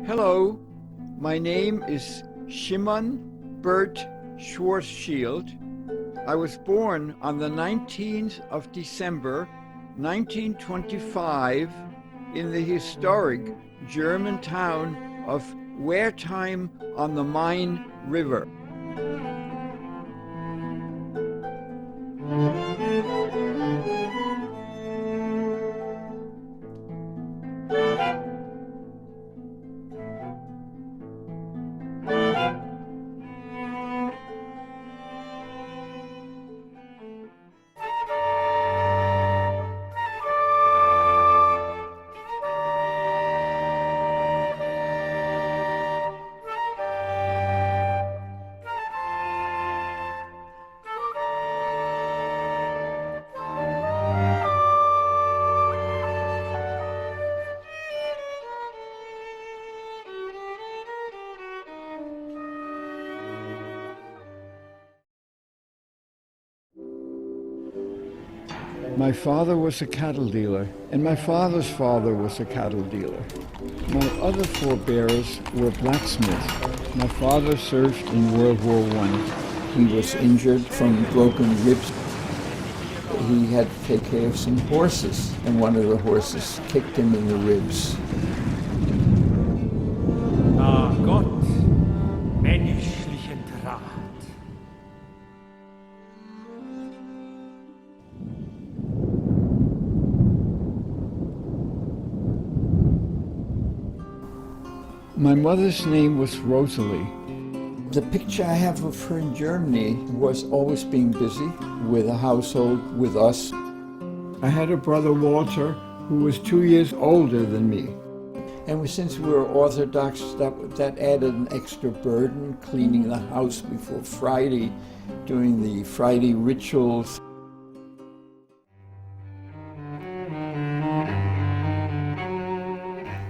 Hello, my name is Shimon Bert Schwarzschild. I was born on the 19th of December, 1925 in the historic German town of Wertheim on the Main River. My father was a cattle dealer, and my father's father was a cattle dealer. My other forebears were blacksmiths. My father served in World War I. He was injured from broken ribs. He had to take care of some horses, and one of the horses kicked him in the ribs. Da Gott menschlichen Draht. My mother's name was Rosalie. The picture I have of her in Germany was always being busy with a household, with us. I had a brother, Walter, who was 2 years older than me. And since we were Orthodox, that added an extra burden, cleaning the house before Friday, doing the Friday rituals.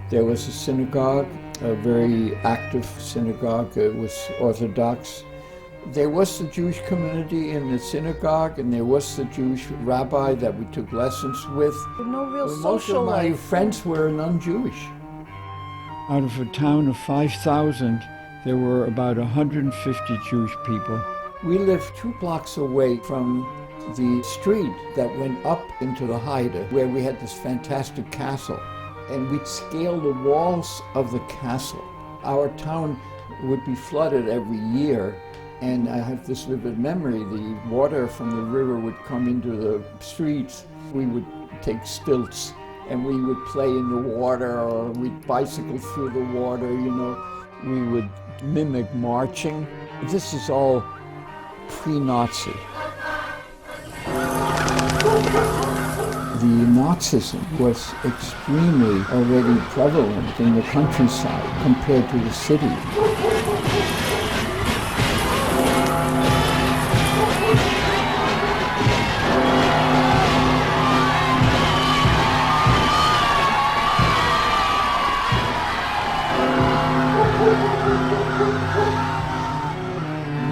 There was a synagogue, a very active synagogue. It was Orthodox. There was the Jewish community in the synagogue, and there was the Jewish rabbi that we took lessons with. No real Most social of my life. friends were non-Jewish. Out of a town of 5,000, there were about 150 Jewish people. We lived 2 blocks away from the street that went up into the Heide, where we had this fantastic castle. And we'd scale the walls of the castle. Our town would be flooded every year, and I have this vivid memory. The water from the river would come into the streets. We would take stilts and we would play in the water, or we'd bicycle through the water, you know. We would mimic marching. This is all pre-Nazi. The Nazism was extremely already prevalent in the countryside compared to the city.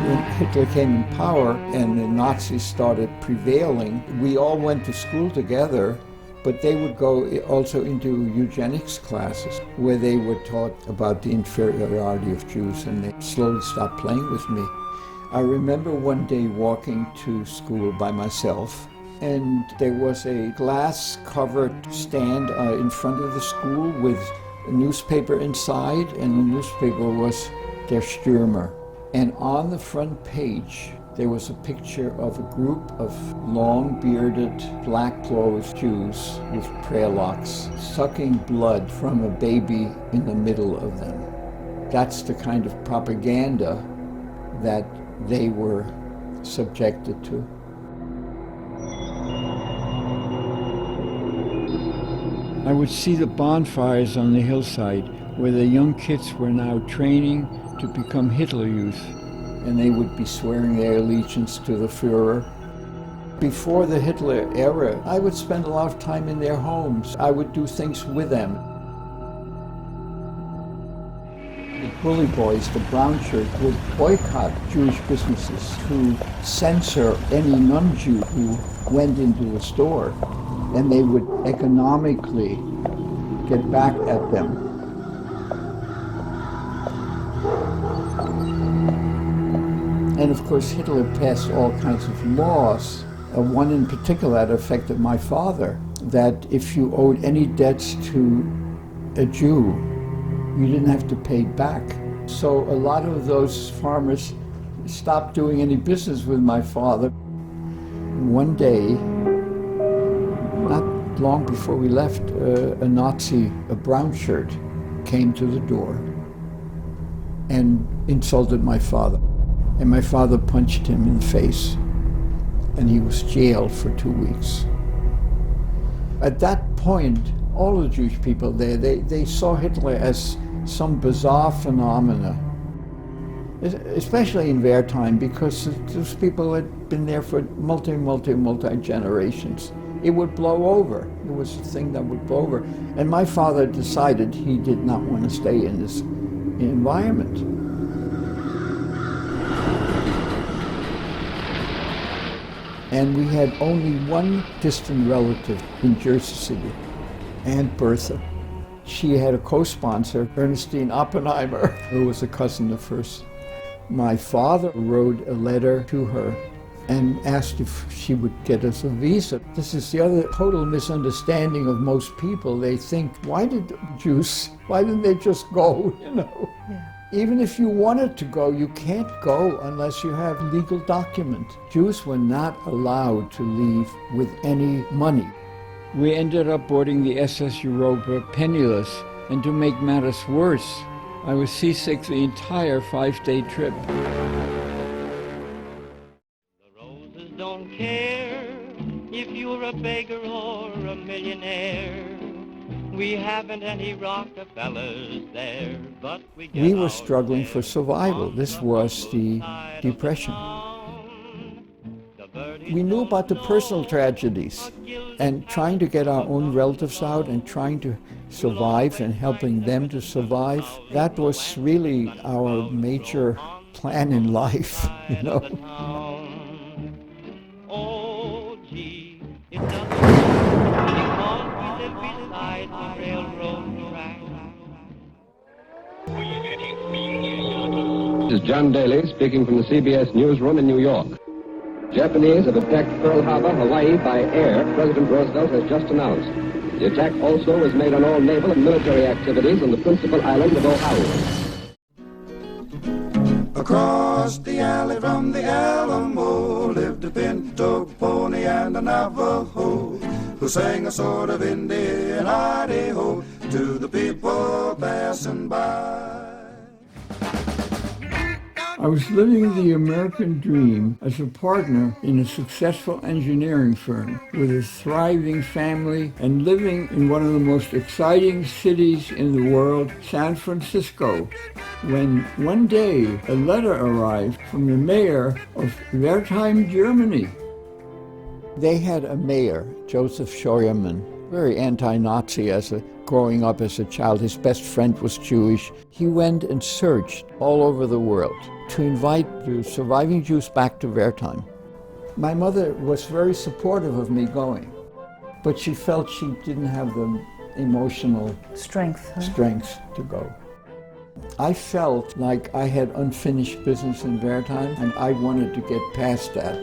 When Hitler came in power and the Nazis started prevailing, we all went to school together, but they would go also into eugenics classes where they were taught about the inferiority of Jews, and they slowly stopped playing with me. I remember one day walking to school by myself, and there was a glass-covered stand in front of the school with a newspaper inside, and the newspaper was Der Stürmer. And on the front page, there was a picture of a group of long-bearded, black-clothed Jews with prayer locks, sucking blood from a baby in the middle of them. That's the kind of propaganda that they were subjected to. I would see the bonfires on the hillside where the young kids were now training to become Hitler Youth, and they would be swearing their allegiance to the Führer. Before the Hitler era, I would spend a lot of time in their homes. I would do things with them. The bully boys, the brown shirts, would boycott Jewish businesses to censor any non-Jew who went into the store, and they would economically get back at them. And of course, Hitler passed all kinds of laws. One in particular that affected my father, that if you owed any debts to a Jew, you didn't have to pay back. So a lot of those farmers stopped doing any business with my father. One day, not long before we left, a Nazi, a brown shirt, came to the door and insulted my father. And my father punched him in the face, and he was jailed for 2 weeks. At that point, all the Jewish people there, they saw Hitler as some bizarre phenomena, especially in Wertheim, because those people had been there for multi generations. It would blow over. It was a thing that would blow over. And my father decided he did not want to stay in this environment. And we had only one distant relative in Jersey City, Aunt Bertha. She had a co-sponsor, Ernestine Oppenheimer, who was a cousin of hers. My father wrote a letter to her and asked if she would get us a visa. This is the other total misunderstanding of most people. They think, why didn't they just go, you know? Yeah. Even if you wanted to go, you can't go unless you have legal document. Jews were not allowed to leave with any money. We ended up boarding the SS Europa penniless, and to make matters worse, I was seasick the entire 5-day trip. The roses don't care if you're a beggar or a millionaire. We haven't any Rockefellers there, but we were struggling for survival. This was the Depression. We knew about the personal tragedies and trying to get our own relatives out and trying to survive and helping them to survive. That was really our major plan in life, you know. Oh, gee, it doesn't because we live beside the railroad track. This is John Daly speaking from the CBS newsroom in New York. Japanese have attacked Pearl Harbor, Hawaii, by air, President Roosevelt has just announced. The attack also was made on all naval and military activities on the principal island of Oahu. Across the alley from the Alamo lived a pinto pony and a Navajo who sang a sort of Indian Idaho to the people passing by. I was living the American dream as a partner in a successful engineering firm with a thriving family and living in one of the most exciting cities in the world, San Francisco, when one day a letter arrived from the mayor of Wertheim, Germany. They had a mayor, Joseph Scheuermann, very anti-Nazi growing up as a child. His best friend was Jewish. He went and searched all over the world to invite the surviving Jews back to Wertheim. My mother was very supportive of me going, but she felt she didn't have the emotional strength to go. I felt like I had unfinished business in Wertheim, and I wanted to get past that.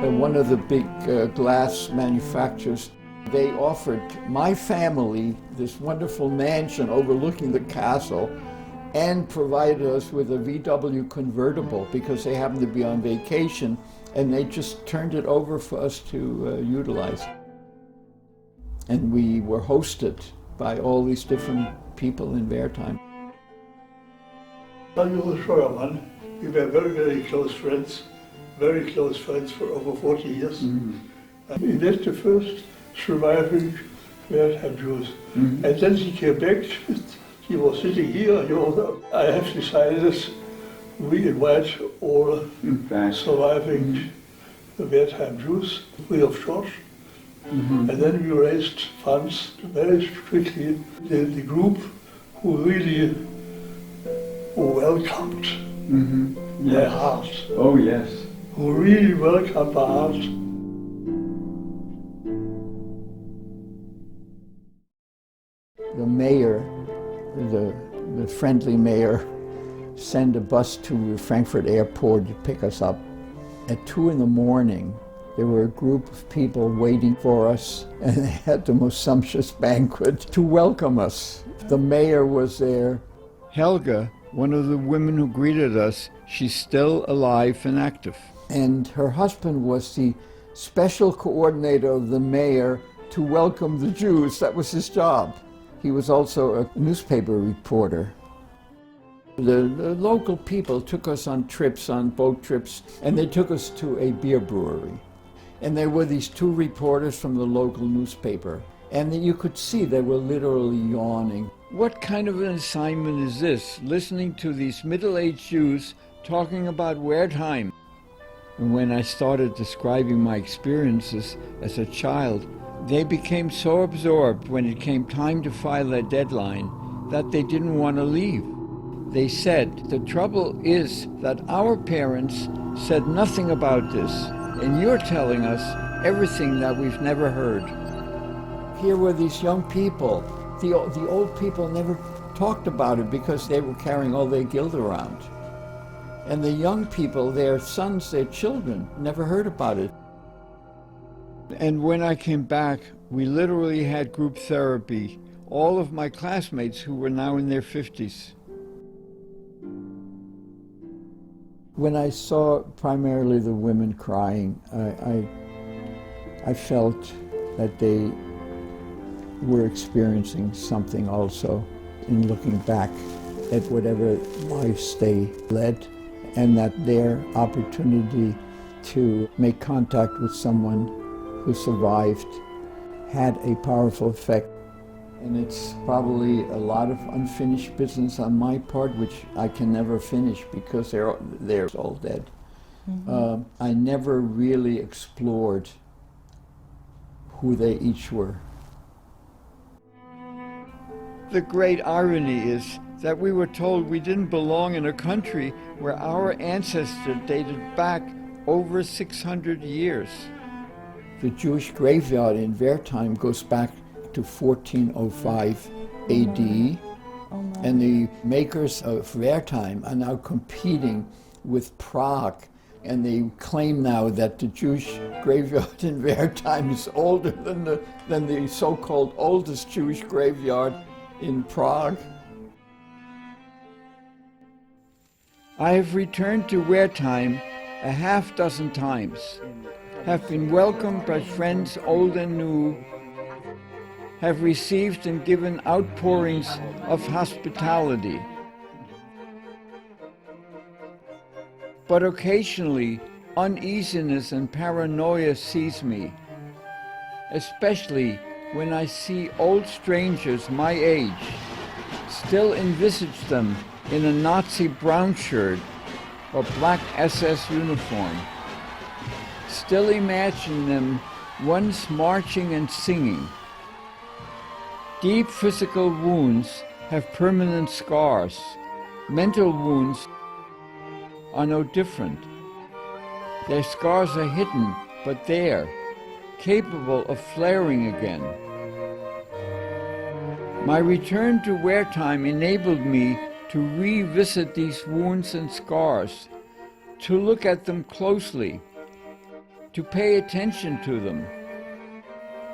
One of the big glass manufacturers, they offered my family this wonderful mansion overlooking the castle and provided us with a VW convertible because they happened to be on vacation, and they just turned it over for us to utilize. And we were hosted by all these different people in Wertheim. Daniel Scheuermann, we were very, very close friends for over 40 years. Mm-hmm. He left the first surviving Wertheim Jews. Mm-hmm. And then he came back, he was sitting here, I have decided we invite all surviving Wertheim Jews, free of charge, And then we raised funds very quickly. The group who really welcomed their heart. Oh, yes. Who really welcomed the heart. The mayor, the friendly mayor, sent a bus to Frankfurt Airport to pick us up. At 2 in the morning, there were a group of people waiting for us, and they had the most sumptuous banquet to welcome us. The mayor was there. Helga, one of the women who greeted us, she's still alive and active. And her husband was the special coordinator of the mayor to welcome the Jews. That was his job. He was also a newspaper reporter. The local people took us on trips, on boat trips, and they took us to a beer brewery. And there were these 2 reporters from the local newspaper. And you could see they were literally yawning. What kind of an assignment is this, listening to these middle-aged Jews talking about Wertheim? And when I started describing my experiences as a child, they became so absorbed when it came time to file their deadline that they didn't want to leave. They said, the trouble is that our parents said nothing about this, and you're telling us everything that we've never heard. Here were these young people. The old people never talked about it because they were carrying all their guilt around. And the young people, their sons, their children, never heard about it. And when I came back, we literally had group therapy. All of my classmates who were now in their 50s. When I saw primarily the women crying, I felt that they were experiencing something also in looking back at whatever lives they led, and that their opportunity to make contact with someone who survived had a powerful effect. And it's probably a lot of unfinished business on my part, which I can never finish because they're all dead. I never really explored who they each were. The great irony is that we were told we didn't belong in a country where our ancestor dated back over 600 years. The Jewish graveyard in Wertheim goes back to 1405 AD, and the makers of Wertheim are now competing with Prague, and they claim now that the Jewish graveyard in Wertheim is older than the so-called oldest Jewish graveyard in Prague. I have returned to Wertheim a half-dozen times, have been welcomed by friends old and new, have received and given outpourings of hospitality. But occasionally, uneasiness and paranoia seize me, especially when I see old strangers my age, still envisage them in a Nazi brown shirt or black SS uniform, still imagine them once marching and singing. Deep physical wounds have permanent scars. Mental wounds are no different. Their scars are hidden, but there, capable of flaring again. My return to Wertheim enabled me to revisit these wounds and scars, to look at them closely, to pay attention to them,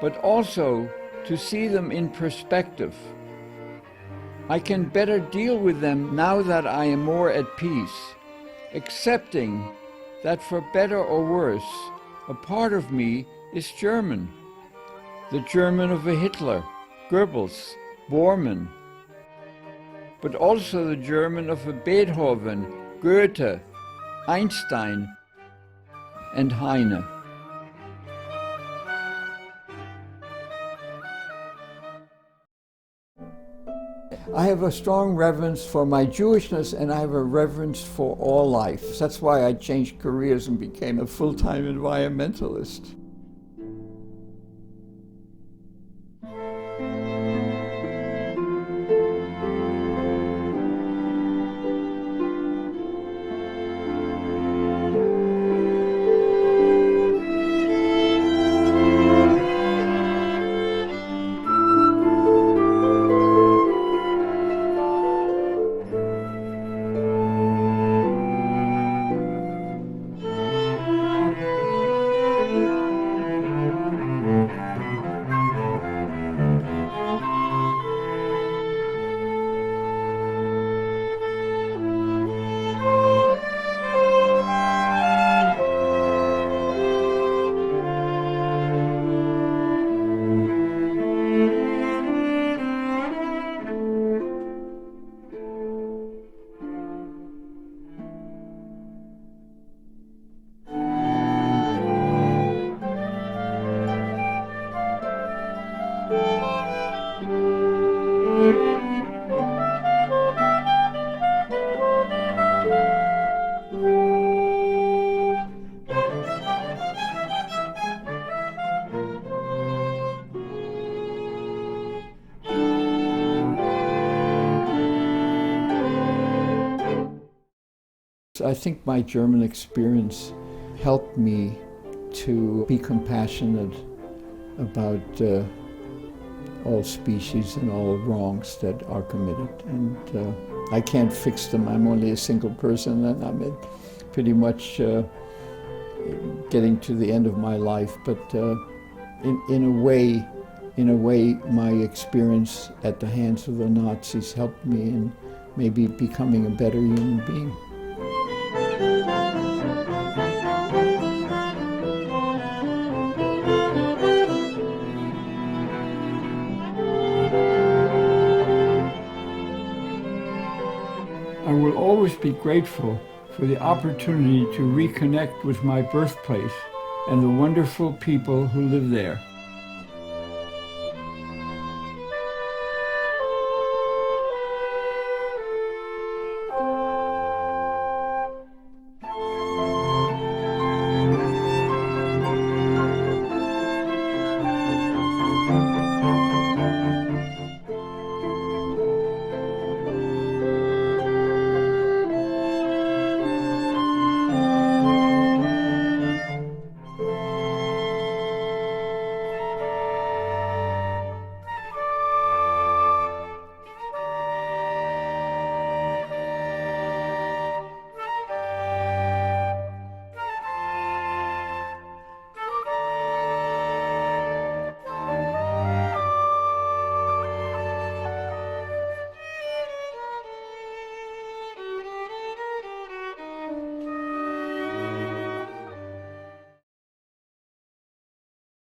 but also to see them in perspective. I can better deal with them now that I am more at peace, accepting that for better or worse, a part of me is German. The German of a Hitler, Goebbels, Bormann, but also the German of a Beethoven, Goethe, Einstein, and Heine. I have a strong reverence for my Jewishness, and I have a reverence for all life. That's why I changed careers and became a full-time environmentalist. I think my German experience helped me to be compassionate about all species and all wrongs that are committed. And I can't fix them. I'm only a single person, and I'm pretty much getting to the end of my life. But in a way, my experience at the hands of the Nazis helped me in maybe becoming a better human being. I will always be grateful for the opportunity to reconnect with my birthplace and the wonderful people who live there.